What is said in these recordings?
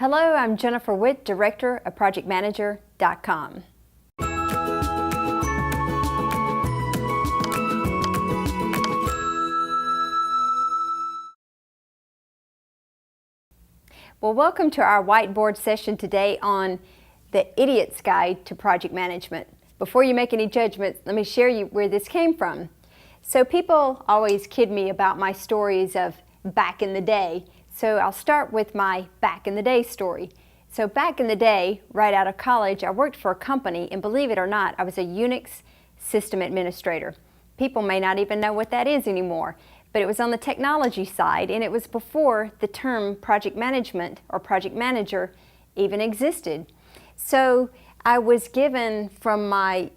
Hello, I'm Jennifer Witt, Director of ProjectManager.com. Well, welcome to our whiteboard session today on the Idiot's Guide to Project Management. Before you make any judgments, let me share you where this came from. So people always kid me about my stories of back in the day. So I'll start with my back in the day story. So back in the day, right out of college, I worked for a company, and believe it or not, I was a Unix system administrator. People may not even know what that is anymore, but it was on the technology side, and it was before the term project management or project manager even existed. So I was given from my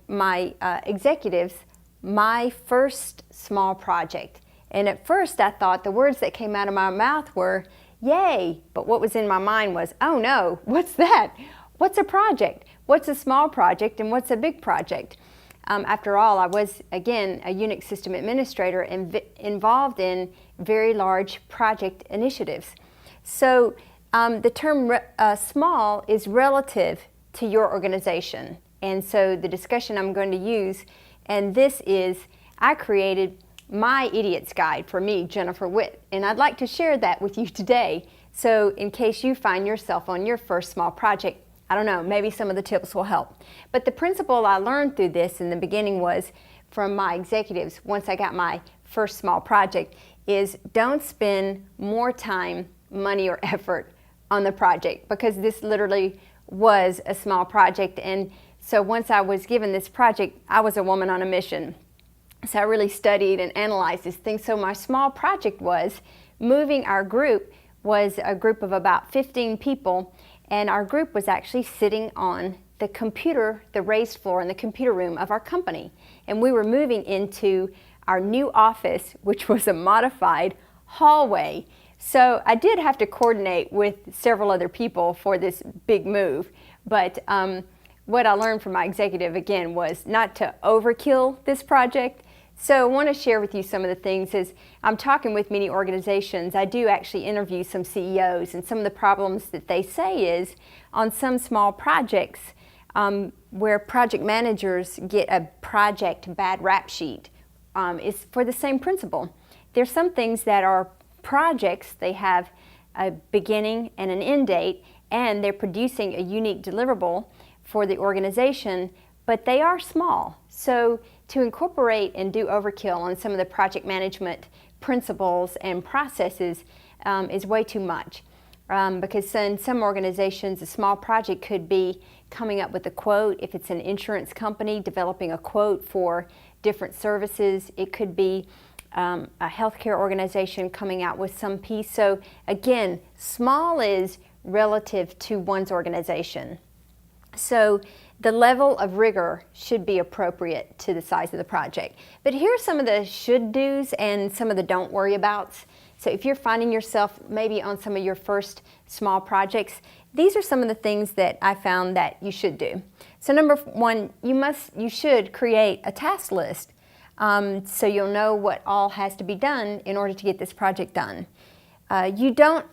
executives my first small project. And at first I thought the words that came out of my mouth were, yay, but what was in my mind was, oh no, what's that? What's a project? What's a small project and what's a big project? After all, I was, again, a Unix system administrator and involved in very large project initiatives. So the term small is relative to your organization. And so the discussion I'm going to use, and this is, I created my Idiot's Guide for me, Jennifer Witt, and I'd like to share that with you today. So in case you find yourself on your first small project, I don't know, maybe some of the tips will help. But the principle I learned through this in the beginning was from my executives, once I got my first small project, is don't spend more time, money, or effort on the project, because this literally was a small project. And so once I was given this project, I was a woman on a mission. So I really studied and analyzed this thing. So my small project was moving our group, was a group of about 15 people, and our group was actually sitting on the computer, the raised floor in the computer room of our company. And we were moving into our new office, which was a modified hallway. So I did have to coordinate with several other people for this big move. But what I learned from my executive, again, was not to overkill this project. So I want to share with you some of the things. As I'm talking with many organizations, I do actually interview some CEOs, and some of the problems that they say is on some small projects where project managers get a project bad rap sheet is for the same principle. There's some things that are projects, they have a beginning and an end date, and they're producing a unique deliverable for the organization, but they are small. So to incorporate and do overkill on some of the project management principles and processes is way too much. Because in some organizations, a small project could be coming up with a quote. If it's an insurance company, developing a quote for different services. It could be a healthcare organization coming out with some piece. So again, small is relative to one's organization. So the level of rigor should be appropriate to the size of the project. But here are some of the should do's and some of the don't worry abouts. So if you're finding yourself maybe on some of your first small projects, these are some of the things that I found that you should do. So number one, you should create a task list so you'll know what all has to be done in order to get this project done. You don't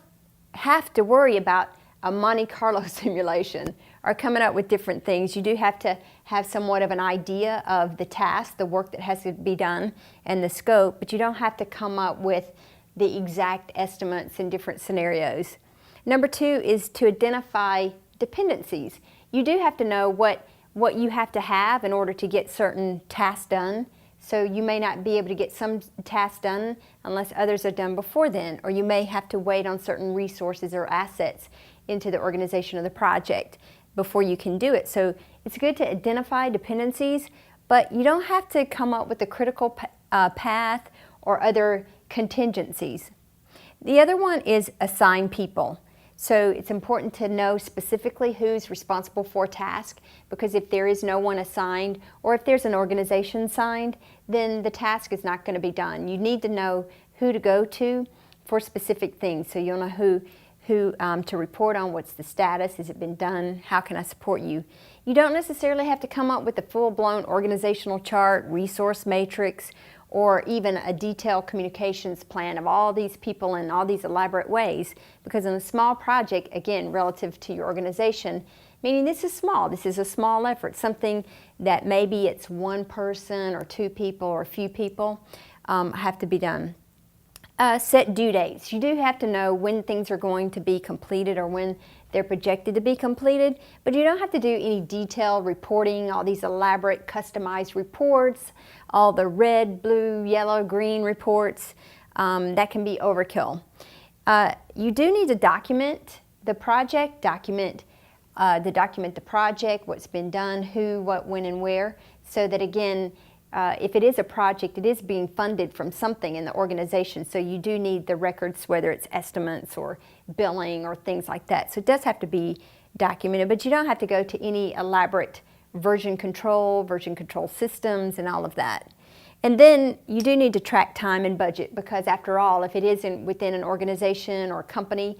have to worry about a Monte Carlo simulation or coming up with different things. You do have to have somewhat of an idea of the task, the work that has to be done, and the scope, but you don't have to come up with the exact estimates in different scenarios. Number two is to identify dependencies. You do have to know what you have to have in order to get certain tasks done. So you may not be able to get some tasks done unless others are done before then, or you may have to wait on certain resources or assets into the organization of the project before you can do it. So it's good to identify dependencies, but you don't have to come up with a critical path or other contingencies. The other one is assign people. So it's important to know specifically who's responsible for a task, because if there is no one assigned, or if there's an organization assigned, then the task is not going to be done. You need to know who to go to for specific things, so you'll know who to report on, what's the status, has it been done, how can I support you. You don't necessarily have to come up with a full-blown organizational chart, resource matrix, or even a detailed communications plan of all these people in all these elaborate ways. Because in a small project, again, relative to your organization, meaning this is small, this is a small effort, something that maybe it's one person or two people or a few people have to be done. Set due dates. You do have to know when things are going to be completed or when they're projected to be completed, but you don't have to do any detailed reporting, all these elaborate customized reports, all the red, blue, yellow, green reports. That can be overkill. You do need to document the project, document the project, what's been done, who, what, when, and where, so that again, if it is a project, it is being funded from something in the organization, so you do need the records, whether it's estimates or billing or things like that. So it does have to be documented, but you don't have to go to any elaborate version control systems and all of that. And then you do need to track time and budget, because after all, if it is within an organization or company,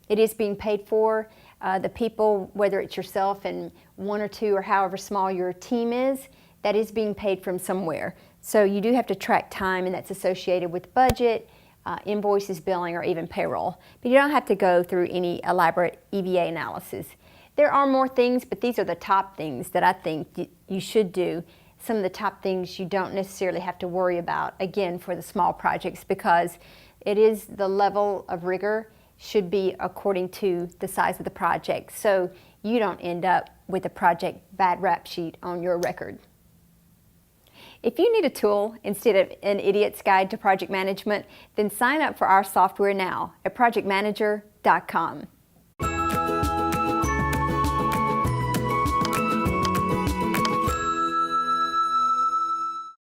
it is being paid for. The people, whether it's yourself and one or two or however small your team is, that is being paid from somewhere. So you do have to track time, and that's associated with budget, invoices, billing, or even payroll. But you don't have to go through any elaborate EVA analysis. There are more things, but these are the top things that I think you should do. Some of the top things you don't necessarily have to worry about, again, for the small projects, because it is the level of rigor should be according to the size of the project, so you don't end up with a project bad rap sheet on your record. If you need a tool instead of an idiot's guide to project management, then sign up for our software now at projectmanager.com.